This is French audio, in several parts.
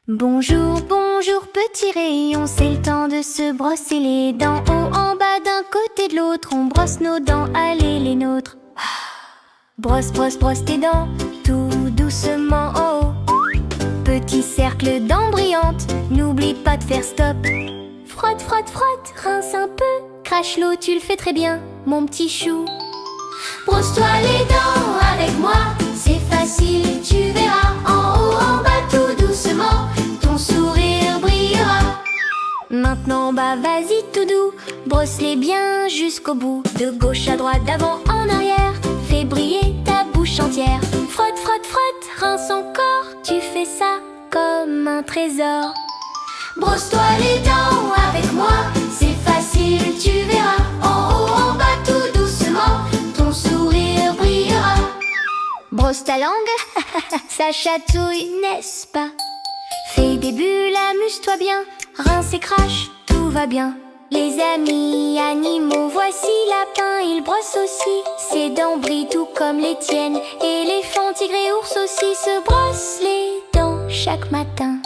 Bonjour, bonjour petit rayon, c'est le temps de se brosser les dents. Haut en bas d'un côté de l'autre, on brosse nos dents, allez les nôtres. Brosse, brosse, brosse tes dents, tout doucement en haut. Petit cercle dents brillantes, n'oublie pas de faire stop. Frotte, frotte, frotte, rince un peu, crache l'eau, tu le fais très bien, mon petit chou. Brosse-toi les dents avec moi, c'est facile, tu verras. En haut, en bas, tout doucement, ton sourire brillera. Maintenant, bah vas-y tout doux, brosse-les bien jusqu'au bout. De gauche à droite, d'avant en arrière, fais briller ta bouche entière. Frotte, frotte, frotte, rince encore, tu fais ça comme un trésor. Brosse-toi les dents avec moi, c'est facile, tu verras. En haut, en bas, tout doucement, ton sourire brillera. Brosse ta langue, ça chatouille, n'est-ce pas? Fais des bulles, amuse-toi bien, rince et crache, tout va bien. Les amis animaux, voici lapin, il brosse aussi. Ses dents brillent tout comme les tiennes. Éléphant, tigre et ours aussi se brossent les dents chaque matin.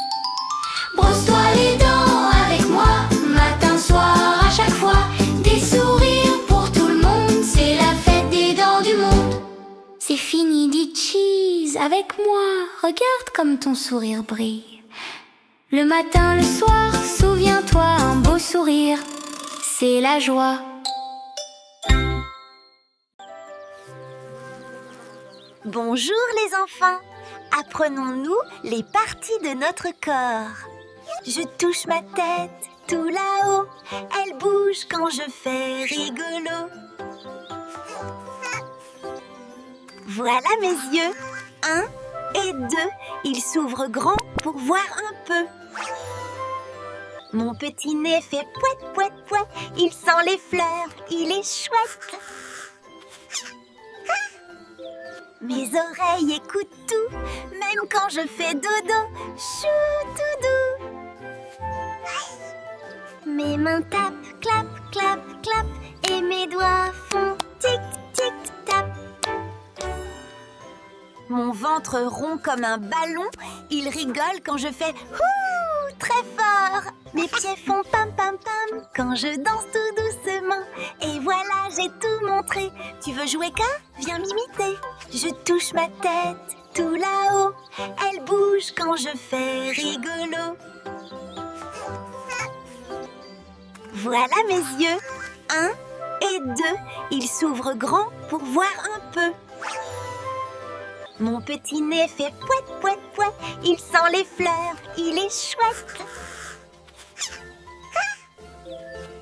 Brosse-toi les dents avec moi, matin, soir, à chaque fois. Des sourires pour tout le monde, c'est la fête des dents du monde. C'est fini, dis cheese avec moi, regarde comme ton sourire brille. Le matin, le soir, souviens-toi, un beau sourire, c'est la joie. Bonjour les enfants, apprenons-nous les parties de notre corps. Je touche ma tête tout là-haut, elle bouge quand je fais rigolo. Voilà mes yeux, 1 et 2, ils s'ouvrent grand pour voir un peu. Mon petit nez fait pouet, pouet, pouet, il sent les fleurs, il est chouette. Mes oreilles écoutent tout, même quand je fais dodo, chou tout doux. Mes mains tapent, clap, clap, clap, et mes doigts font tic, tic, tap. Mon ventre rond comme un ballon, il rigole quand je fais ouh très fort. Mes pieds font pam pam pam quand je danse tout doucement. Et voilà, j'ai tout montré. Tu veux jouer qu'à? Viens m'imiter. Je touche ma tête tout là-haut, elle bouge quand je fais rigolo. Voilà mes yeux, 1 et 2, ils s'ouvrent grand pour voir un peu. Mon petit nez fait pouet, pouet, pouet, il sent les fleurs, il est chouette.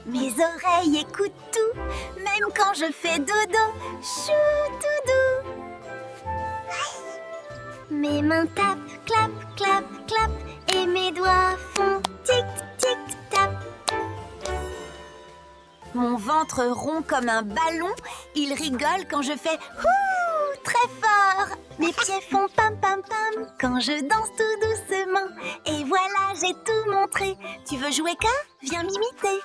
Mes oreilles écoutent tout, même quand je fais dodo, chou tout doux. Mes mains tapent, clap, clap, clap, et mes doigts font tic, tic, tap. Mon ventre rond comme un ballon, il rigole quand je fais ouh très fort. Mes pieds font pam pam pam quand je danse tout doucement. Et voilà, j'ai tout montré. Tu veux jouer qu'à? Viens m'imiter.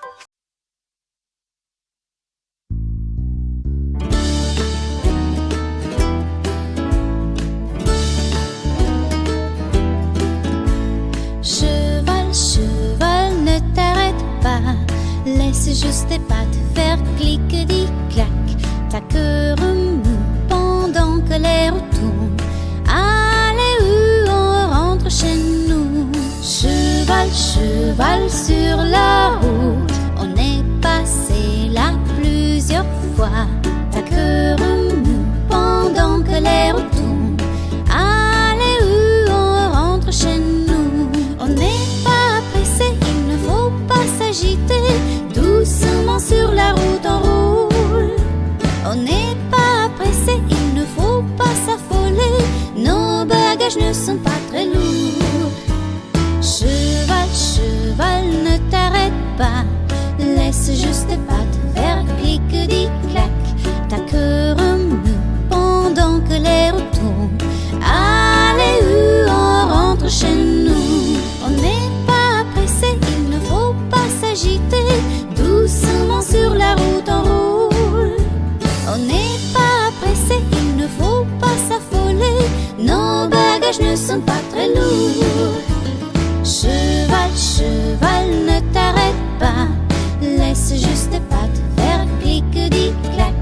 Cheval, cheval, ne t'arrête pas. Laisse juste tes pattes faire clic-di-clac. Ta queue remue pendant que les roues tournent. Allez, où on rentre chez nous. Cheval, cheval sur la route, on est passé là plusieurs fois. Ta queue remue pendant que les roues tournent. Allez, où on rentre chez nous. On n'est pas pressé, il ne faut pas s'agiter. Doucement sur la route on roule. On n'est pas pressé, il ne faut pas s'affoler. Nos bagages ne sont pas très lourds. Cheval, cheval, ne t'arrête pas. Laisse juste tes pattes faire clic-di-clac. Ta queue remue pendant que les roues tournent. Allez, où on rentre chez nous. On n'est pas pressé, il ne faut pas s'agiter. Doucement sur la route on roule. On n'est pas pressé, il ne faut pas s'affoler. Nos bagages ne sont pas très lourds. Cheval, cheval, ne t'arrête pas. Laisse juste tes pattes faire clic-dit-clac.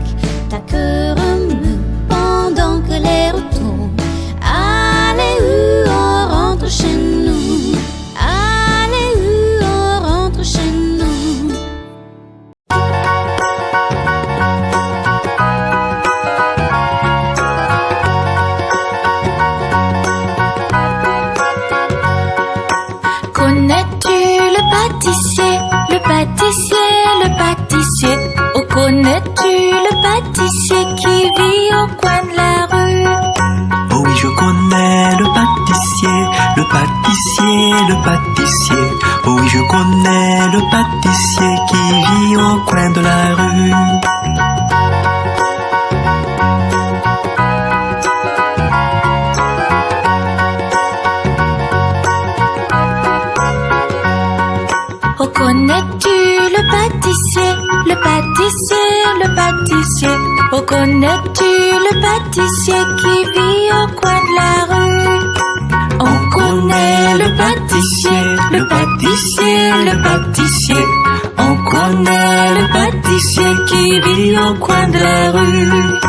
Ta queue remue pendant que l'air tourne. Allez, on rentre chez nous. Allez, on rentre chez nous. Connais-tu le pâtissier, le pâtissier, le pâtissier? Oh, connais-tu le pâtissier qui vit au coin de la rue? Oh oui, je connais le pâtissier, le pâtissier, le pâtissier. Oh oui, je connais le pâtissier qui vit au coin de la rue. Oh, connais-tu le pâtissier, le pâtissier, le pâtissier? Oh, connais-tu le pâtissier qui vit au coin de la rue? On connaît le pâtissier, le pâtissier, le pâtissier. On connaît le pâtissier qui vit au coin de la rue.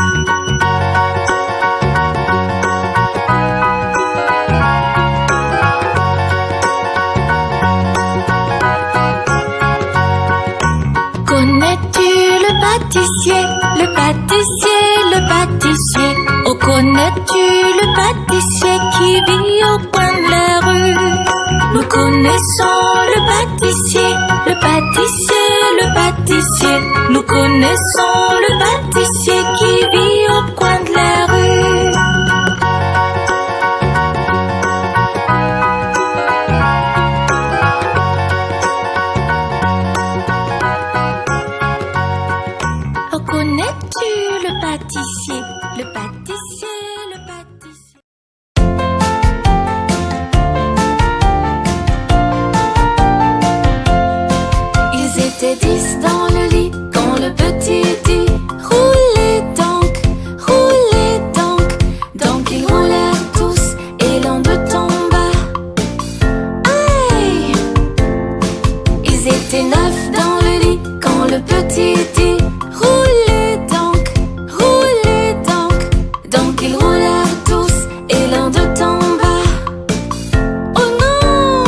Connais-tu le pâtissier, le pâtissier, le pâtissier? Oh, connais-tu le pâtissier qui vit au coin de la rue? Nous connaissons le pâtissier, le pâtissier, le pâtissier. Nous connaissons le pâtissier qui vit au coin de la rue. Oh, connais-tu le pâtissier, le pâtissier, le pâtissier? Ils étaient 10 dans le lit quand le petit dit roulez donc, donc ils roulèrent tous et l'un d'eux tomba. Aïe! Ils étaient 9 dans le lit quand le petit dit roulez donc ils roulèrent tous et l'un d'eux tomba. Oh non!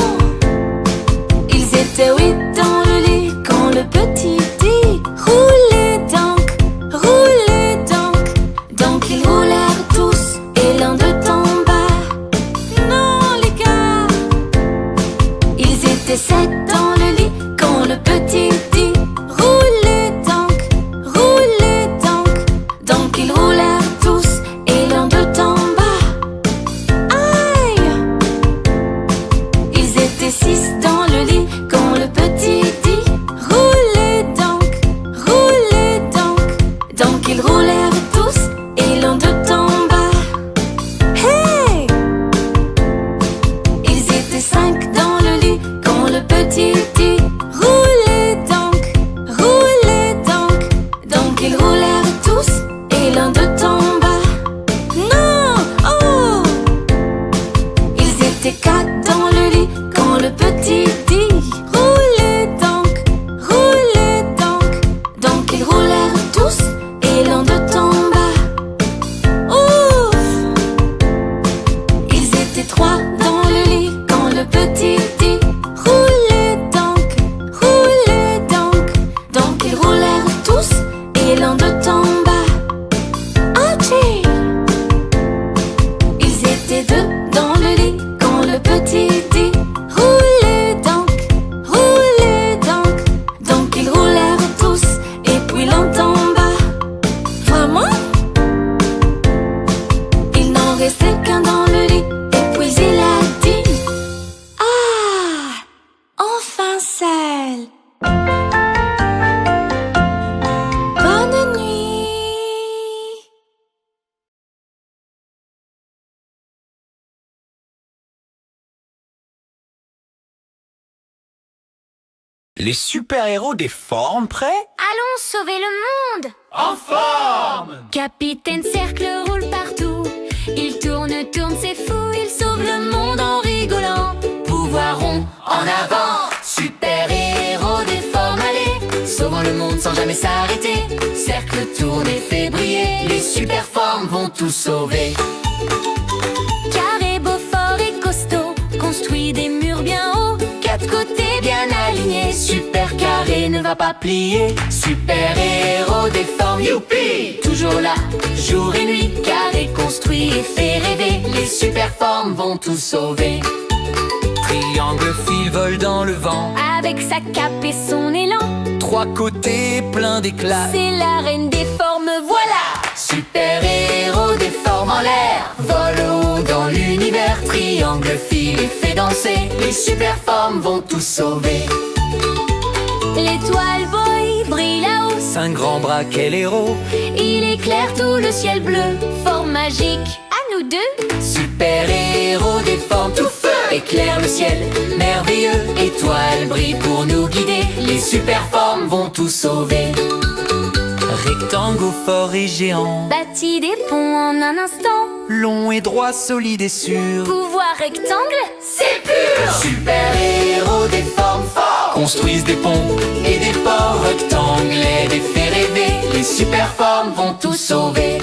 Ils étaient 8 dans le lit quand le petit dit roulez donc ils roulèrent tous et l'un d'eux tomba. Non les gars! Ils étaient 7 dans le lit quand le petit dit roulez donc ils roulèrent tous et l'un d'eux tomba. Aïe! Ils étaient 6 dans le lit quand le petit dit roulez donc ils roulèrent tous et l'un d'eux tomba. Hey! Ils étaient 5 dans le lit quand le petit dit roulez donc ils roulèrent tous et l'un d'eux tomba. Non! Oh! Ils étaient 4 dans le lit quand le petit dit roulez donc ils roulèrent tous et l'un d'eux tomba. Ouf! Ils étaient 3 dans le lit quand le petit dit roulez donc ils roulèrent tous et l'un d'eux tomba. Ouchie! Ils étaient 2 dans le lit quand le petit dit roulez donc ils roulèrent tous et puis l'un tomba. Vraiment? Il n'en restait qu'un dans le lit et puis il a dit ah! Enfin celle! Bonne nuit! Les super-héros des formes prêts? Allons sauver le monde! En forme! Capitaine Cercle roule partout. Il tourne, c'est fou. Il sauve le monde en rigolant. Pouvoir rond, En avant, super-héros des formes, allez, sauvons le monde sans jamais s'arrêter. Cercle tourne et fait briller, les super-formes vont tout sauver. Carré, beau, fort et costaud, construit des murs bien hauts, quatre côtés bien alignés, super carré ne va pas plier. Super-héros des formes, youpi, toujours là, jour et nuit, carré construit et fait rêver, les super-formes vont tout sauver. Triangle fil vole dans le vent, Avec sa cape et son élan, trois côtés pleins d'éclat. c'est la reine des formes, voilà. Super-héros des formes en l'air, vole haut dans l'univers, triangle file et fait danser, les super-formes vont tout sauver. L'étoile boy brille là-haut, Cinq grands bras, quel héros. il éclaire tout le ciel bleu, forme magique, à nous deux. Super-héros des formes, tout feu éclaire le ciel, merveilleux, étoile brille pour nous guider, les super-formes vont tout sauver. Rectangle fort et géant, Bâti des ponts en un instant, long et droit, solide et sûr. pouvoir rectangle, c'est pur. Super-héros des formes forts, Construisent des ponts et des ports rectangles et des fait rêver, les super-formes vont tout sauver.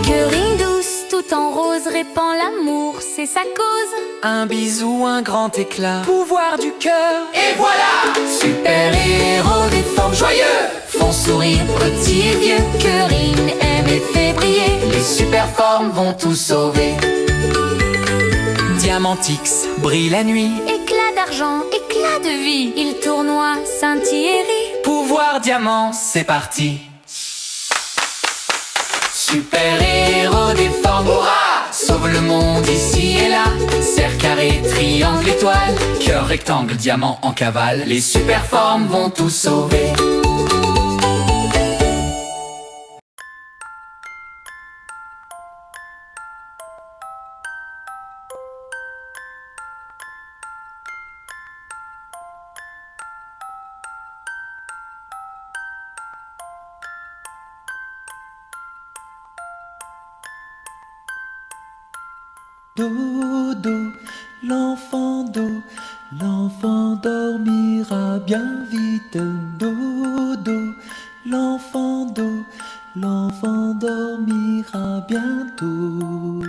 Cœurine douce, tout en rose, répand l'amour, c'est sa cause. un bisou, un grand éclat. Pouvoir du cœur. Et voilà, super-héros des formes joyeux, font sourire petits et vieux. Cœurine aime et fait briller, les super-formes vont tout sauver. Diamantix brille la nuit. Éclat d'argent, éclat de vie, il tournoie, scintille et rit. Pouvoir diamant, c'est parti. Super-héros des formes, hurrah, sauve le monde ici et là. Cercle, carré, triangle, étoile, Cœur, rectangle, diamant en cavale. les super-formes vont tout sauver. Dodo, l'enfant dormira bien vite. Dodo, l'enfant dormira bientôt.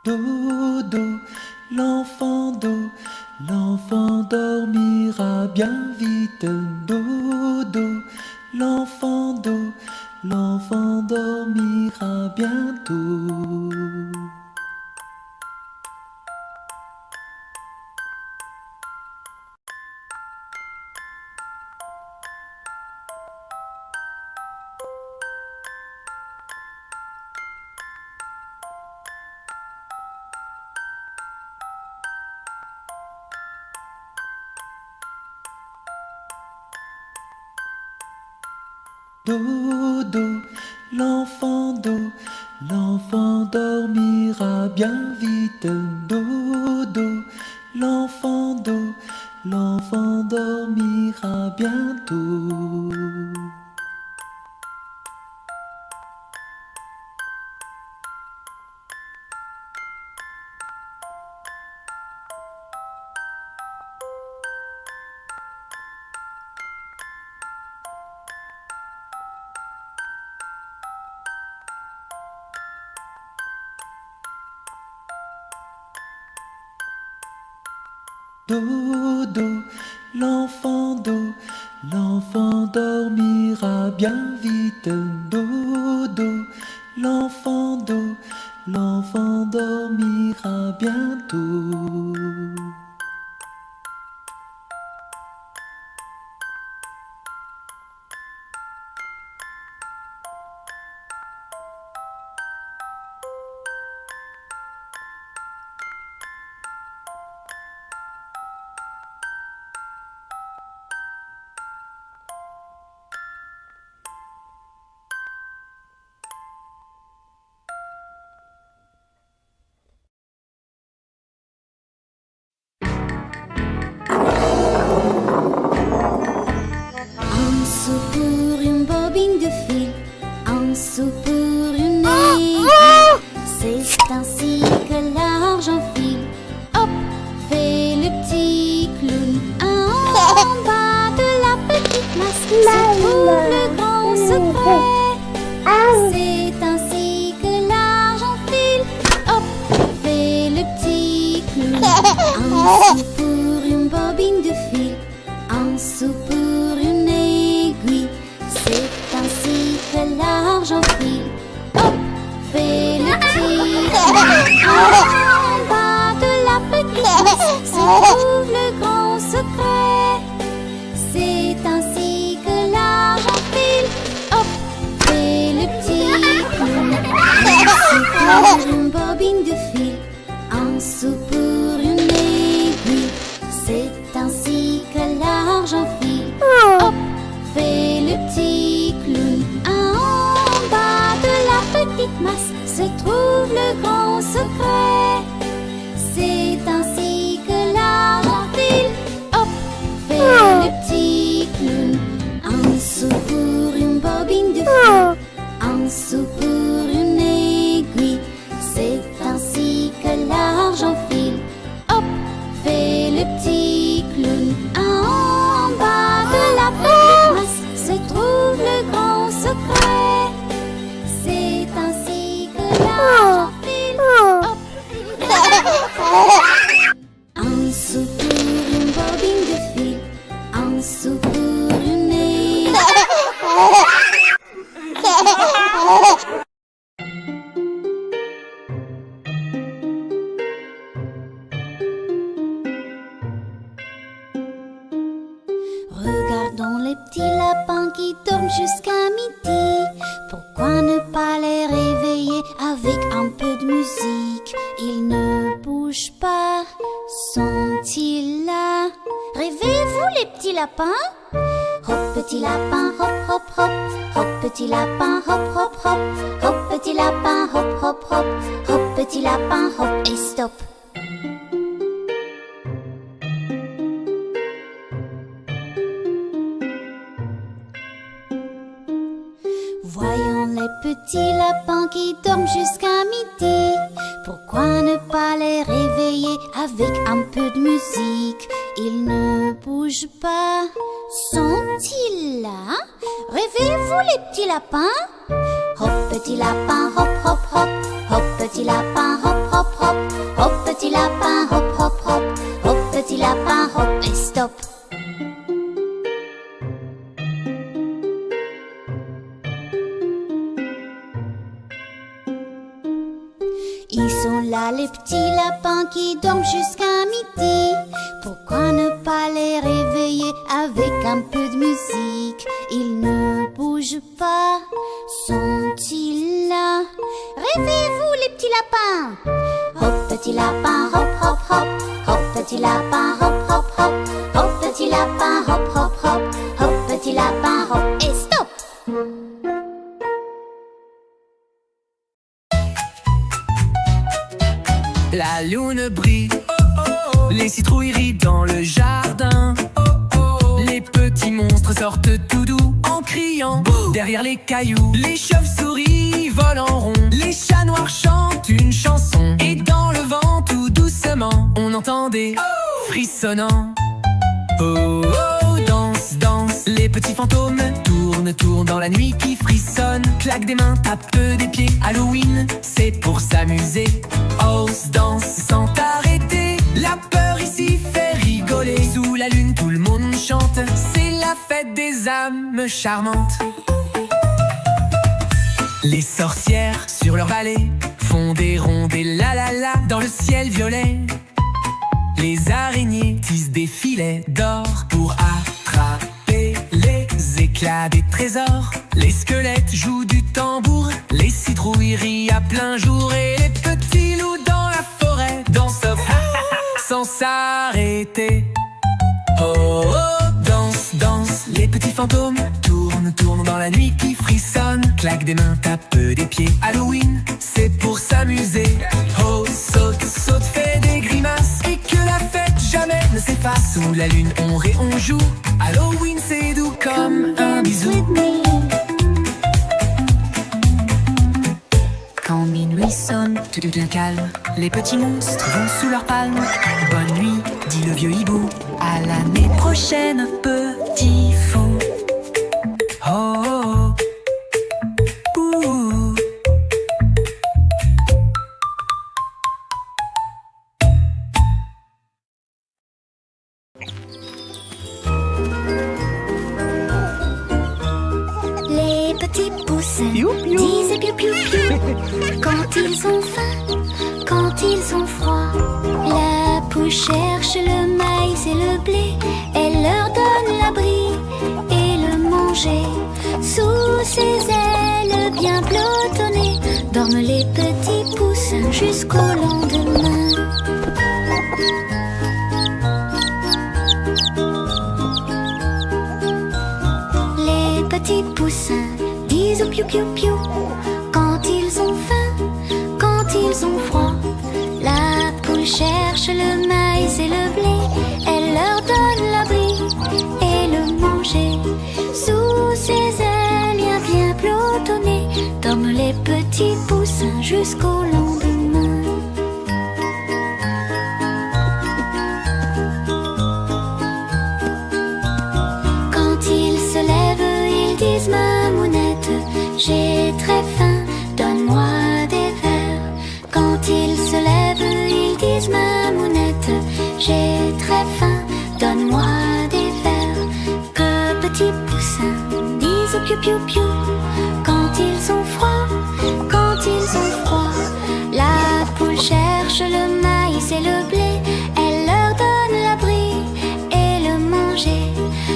Dodo, l'enfant dormira bien vite. Dodo, l'enfant dormira bientôt. Dodo, l'enfant dormira bien vite. Dodo, l'enfant dormira bientôt. Dodo, l'enfant dormira bien vite. Dodo, l'enfant dormira bientôt. sou pour une bobine de fil, un sou pour une aiguille. C'est ainsi que l'argent file. Hop, fait le petit clown. En bas de la petite masse se trouve le grand secret. C'est ainsi que l'argent file. Hop, fait le petit clown. Un sou pour une bobine de fil, un sou pour une aiguille. C'est ainsi que l'argent file. Hop, fait le petit clown. En bas de la petite masse se trouve le grand secret. C'est ainsi que l'argent file. Hop, fait le petit clown. Un sou pour une bobine de fil, un sou pour une aiguille. C'est ainsi que l'argent file. Hop, fait le petit clown. En bas de la petite masse se trouve le grand secret. C'est ainsi que l'argent file. Hop, fait le petit clown. Un sou pour une bobine de fil, un sou pour une aiguille. C'est ainsi que l'argent file. Hop, fait le petit clown. En bas de la petite masse se trouve le grand secret. C'est ainsi que l'argent file. Hop, un sou pour une bobine de fil, un sou pour une aiguille. Regardons les petits lapins qui dorment jusqu'à midi. Pourquoi ne pas les réveiller avec un peu de musique? Ils ne bougent pas, sont-ils là? Rêvez-vous les petits lapins? Hop petit lapin, hop hop hop. Hop petit lapin, hop hop hop. Hop petit lapin, hop hop hop. Hop petit lapin, hop et stop. Voyons les petits lapins qui dorment jusqu'à midi. Pourquoi ne pas les réveiller avec un peu de musique? Ils ne bougent pas, sont-ils là? Rêvez-vous les petits lapins? Hop petit lapin, hop hop hop. Hop petit lapin, hop hop hop. Hop petit lapin, hop hop hop. Hop petit lapin, hop et stop. Ils sont là les petits lapins qui dorment jusqu'à midi. Pourquoi ne pas les réveiller avec un peu de musique? Ils ne bougent pas, sont-ils là? Rêvez-vous les petits lapins? Hop petit lapin, hop hop hop. Hop petit lapin, hop hop hop. Hop petit lapin, hop hop hop. Hop petit lapin, hop et stop. La lune brille, les citrouilles rient dans le jardin. Les petits monstres sortent tout doux en criant derrière les cailloux. Les chauves-souris volent en rond, les chats noirs chantent une chanson. Et dans le vent tout doucement, on entend des frissonnants. Oh oh, danse, danse, les petits fantômes tournent, tournent dans la nuit qui frissonne. Claque des mains, tape des pieds, Halloween, c'est pour s'amuser. Hausse, danse sans t'arrêter, la peur ici fait rigoler. Sous la lune tout le monde chante, c'est la fête des âmes charmantes. Les sorcières sur leur balai font des rondes et la la la dans le ciel violet. Les araignées tissent des filets d'or pour attraper les éclats des trésors. Les squelettes jouent du tambour, les citrouilles rient à plein jour. Et les petits loups dans la forêt dansent sans s'arrêter. Oh oh, danse, danse, les petits fantômes tournent, tournent dans la nuit qui frissonne. Claque des mains, tape des pieds, Halloween, c'est pour s'amuser. Oh, saute, saute, fait des grimaces et que la fête jamais ne s'efface. Sous la lune on rit, on joue, Halloween c'est doux comme un bisou. Quand minuit sonne, tout devient calme. Les petits monstres vont sous leurs palmes. Bonne nuit, dit le vieux hibou. À l'année prochaine, petit fou. Oh, oh, oh. Ouh. Les petits poussins disent piou piou piou quand ils ont faim, quand ils ont froid. La poule cherche le maïs et le blé, elle leur donne l'abri et le manger. Sous ses ailes bien pelotonnées dorment les petits poussins jusqu'au lendemain. Les petits poussins disent piou piou piou quand ils ont faim, quand ils ont froid. La poule cherche le maïs et le blé, elle leur donne l'abri et le manger. Sous ses ailes bien pelotonnées dorment les petits poussins jusqu'au lendemain. Quand ils se lèvent, ils disent mamounette, j'ai très faim, donne-moi des vers. Quand ils se lèvent, ils disent mamounette, j'ai très faim, donne-moi des vers. Que petits poussins disent piou piou piou quand ils ont froid, quand ils ont froid. La poule cherche le maïs et le blé, elle leur donne l'abri et le manger.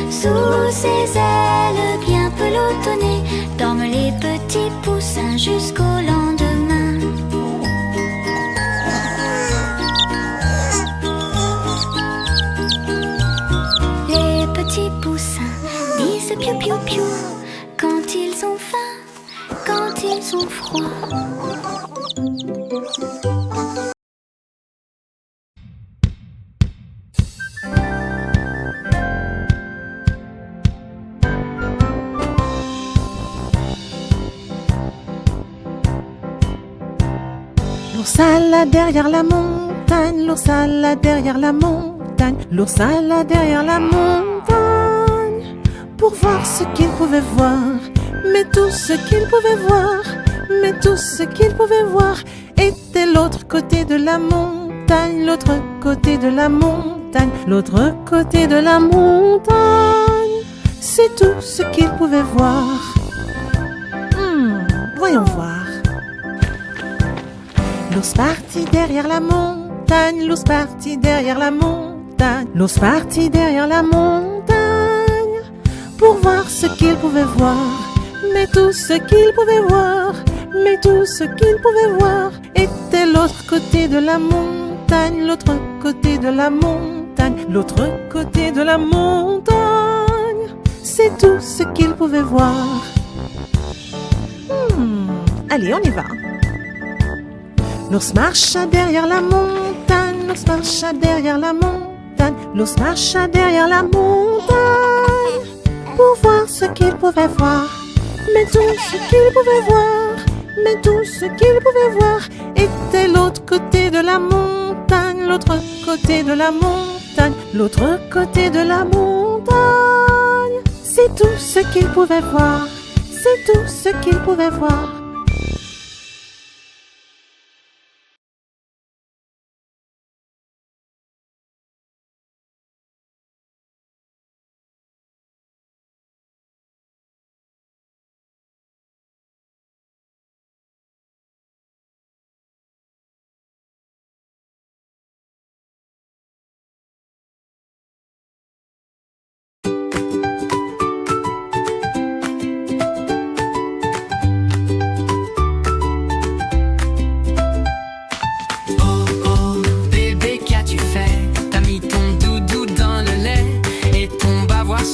Sous ses ailes bien pelotonnées dorment les petits poussins jusqu'au lendemain. Les petits poussins disent piou piou piou quand ils ont faim, quand ils ont froid. L'ours alla derrière la montagne, l'ours alla derrière la montagne, l'ours alla derrière la montagne pour voir ce qu'il pouvait voir. Mais tout ce qu'il pouvait voir, mais tout ce qu'il pouvait voir était l'autre côté de la montagne, l'autre côté de la montagne, l'autre côté de la montagne. C'est tout ce qu'il pouvait voir. Voyons voir. L'ours partit derrière la montagne, l'ours partit derrière la montagne, l'ours partit derrière la montagne pour voir ce qu'il pouvait voir. Mais tout ce qu'il pouvait voir, mais tout ce qu'il pouvait voir était l'autre côté de la montagne, l'autre côté de la montagne, l'autre côté de la montagne. C'est tout ce qu'il pouvait voir. Allez, on y va. L'ours marcha derrière la montagne, l'ours marcha derrière la montagne, l'ours marcha derrière la montagne pour voir ce qu'il pouvait voir. Mais tout ce qu'il pouvait voir, mais tout ce qu'il pouvait voir était l'autre côté de la montagne, l'autre côté de la montagne, l'autre côté de la montagne. C'est tout ce qu'il pouvait voir, c'est tout ce qu'il pouvait voir.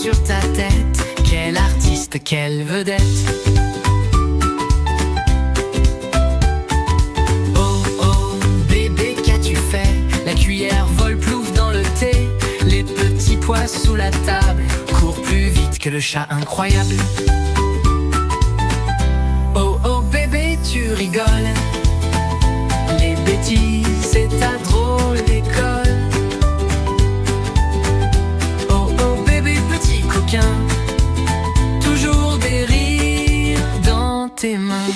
Sur ta tête, quel artiste, quelle vedette. Oh oh bébé, qu'as-tu fait? La cuillère vole plouf dans le thé. Les petits pois sous la table courent plus vite que le chat incroyable. Oh oh bébé, tu rigoles. Les bêtises, c'est ta drôle d'école. Oh oh bébé, petit coquin, toujours des rires dans tes mains.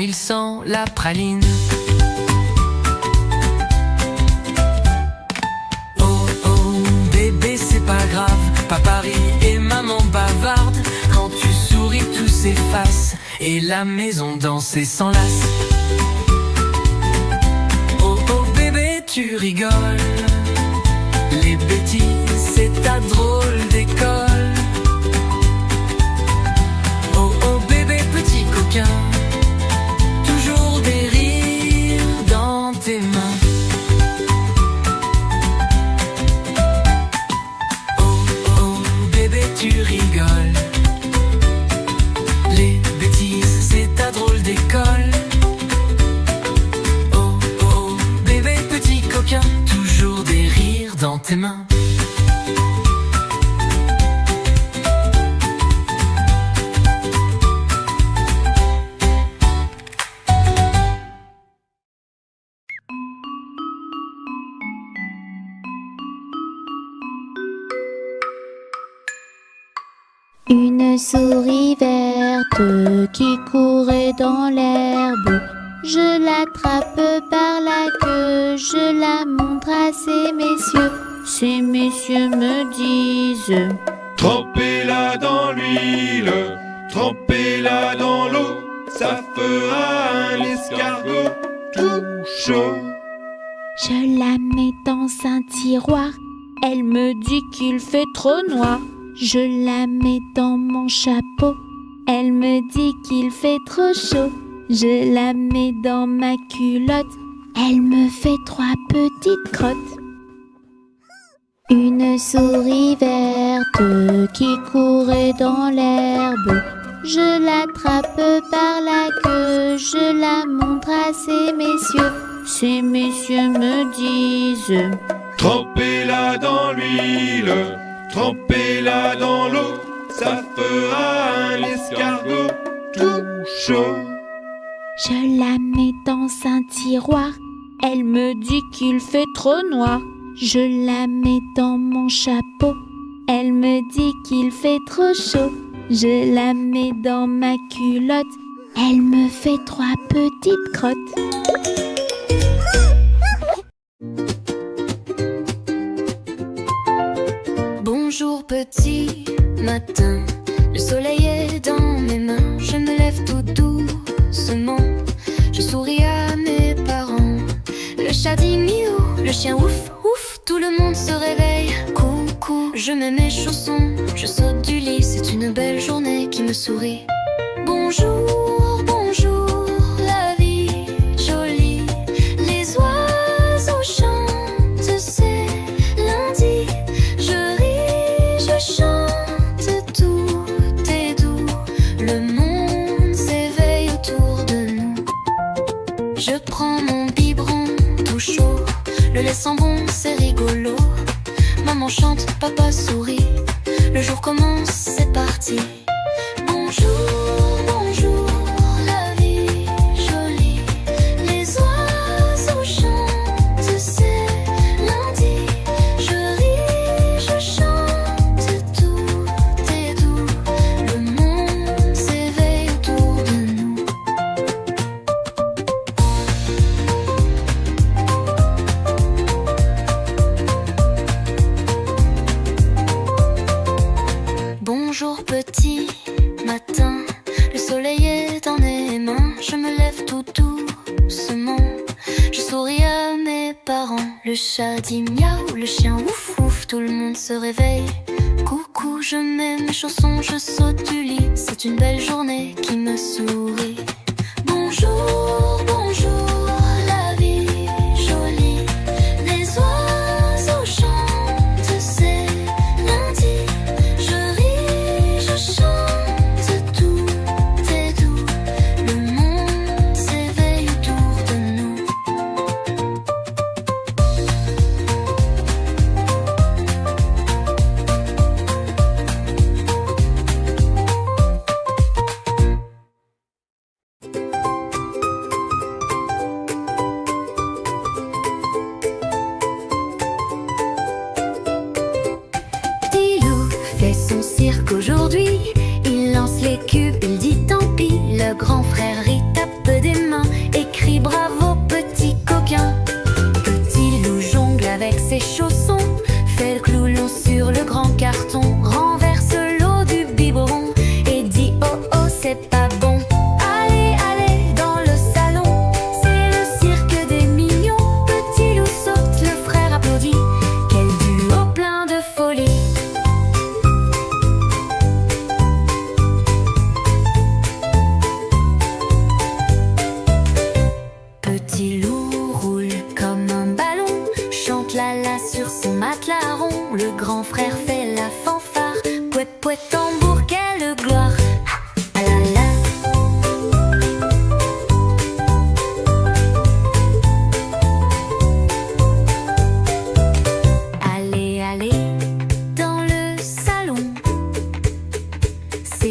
Il sent la praline. Oh oh bébé, c'est pas grave, papa rit et maman bavarde. Quand tu souris tout s'efface et la maison danse et s'enlace. Oh oh bébé, tu rigoles. Les bêtises, c'est ta drôle d'école. Oh oh bébé, petit coquin, des rires dans tes mains. Oh oh bébé, tu rigoles. Les bêtises, c'est ta drôle d'école. Oh oh bébé, petit coquin, toujours des rires dans tes mains. Une souris verte qui courait dans l'herbe. Je l'attrape par la queue, je la montre à ces messieurs. Ces messieurs me disent: trempez-la dans l'huile, trempez-la dans l'eau, ça fera un escargot tout chaud. Je la mets dans un tiroir, elle me dit qu'il fait trop noir. Je la mets dans mon chapeau, elle me dit qu'il fait trop chaud. Je la mets dans ma culotte, elle me fait 3 petites crottes. Une souris verte qui courait dans l'herbe. Je l'attrape par la queue, je la montre à ces messieurs. Ces messieurs me disent: trempez-la dans l'huile, trempez-la dans l'eau, ça fera un escargot tout chaud. Je la mets dans un tiroir, elle me dit qu'il fait trop noir. Je la mets dans mon chapeau, elle me dit qu'il fait trop chaud. Je la mets dans ma culotte, elle me fait 3 petites crottes. Bonjour petit matin, le soleil est dans mes mains. Je me lève tout doucement, je souris à mes parents. Le chat dit miaou, le chien ouf ouf, tout le monde se réveille. Coucou, je mets mes chaussons, je saute du lit. C'est une belle journée qui me sourit. Bonjour, bonjour, la vie jolie. Les oiseaux chantent, c'est lundi. Je ris, je chante, tout est doux. Le monde s'éveille autour de nous. Je prends mon biberon tout chaud, le lait sent bon, c'est rigolo. Maman chante, papa sourit. Le jour commence, c'est parti. Bonjour, bonjour, la vie jolie. Les oiseaux chantent, c'est lundi. Je ris, je chante, tout est doux. Le monde s'éveille autour de nous. Bonjour petit matin, le soleil est dans mes mains. Je me lève tout doucement, je souris à mes parents. Le chat dit miaou, le chien ouf ouf, tout le monde se réveille. Coucou, je mets mes chaussons, je saute du lit. C'est une belle journée qui me sourit. Bonjour, bonjour, la vie jolie. Les oiseaux chantent, c'est lundi.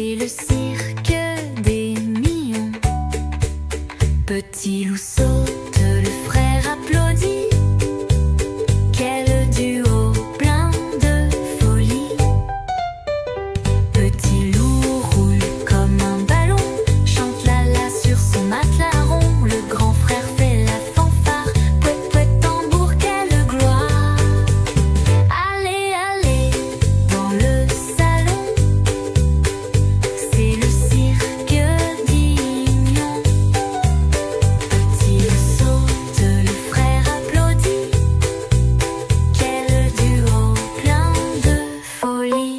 C'est le cirque des millions. Petit loup saute, le frère applaudit. Quel duo plein de folie. Petit loup roule comme un ballon, chante la la sur son matelas rond. Le grand frère fait la fanfare, pouet pouet tambour, quelle gloire. Allez, allez, dans le salon, c'est le cirque d'Ignon. Petit loup saute, le frère applaudit. Quel duo plein de folie.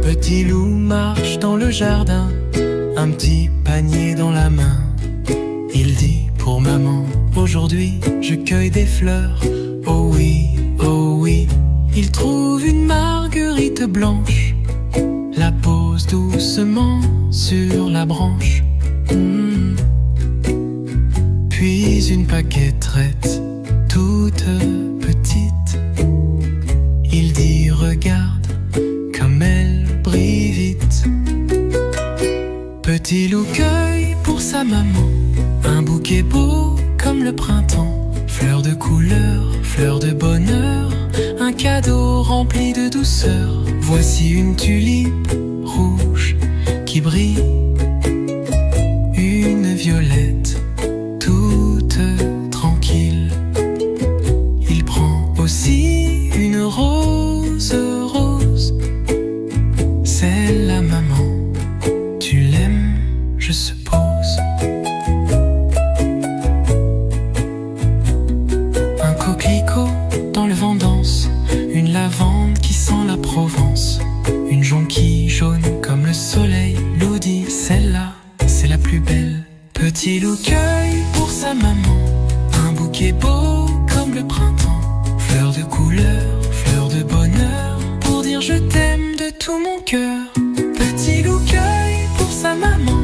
Petit loup marche dans le jardin, un petit panier dans la main. Il dit pour maman, aujourd'hui je cueille des fleurs. Oh oui, oh oui. Il trouve une marguerite blanche, la pose doucement sur la branche. Puis une paqueterette toute petite. Il dit regarde comme elle brille vite. Petit loup cueille pour sa maman un bouquet beau comme le printemps. Fleurs de couleur, fleurs de bonheur, un cadeau rempli de douceur. Voici une tulipe rouge qui brille, une violette toute tranquille. Il prend aussi une rose rose. Celle-là, maman, tu l'aimes, je suppose. Un coquelicot dans le vent danse, une lavande qui sent la Provence, une jonquille jaune comme le soleil. Loup dit celle-là, c'est la plus belle. Petit loup cueille pour sa maman un bouquet beau comme le printemps. Fleurs de couleur, fleurs de bonheur, pour dire je t'aime de tout mon cœur. Petit loup cueille pour sa maman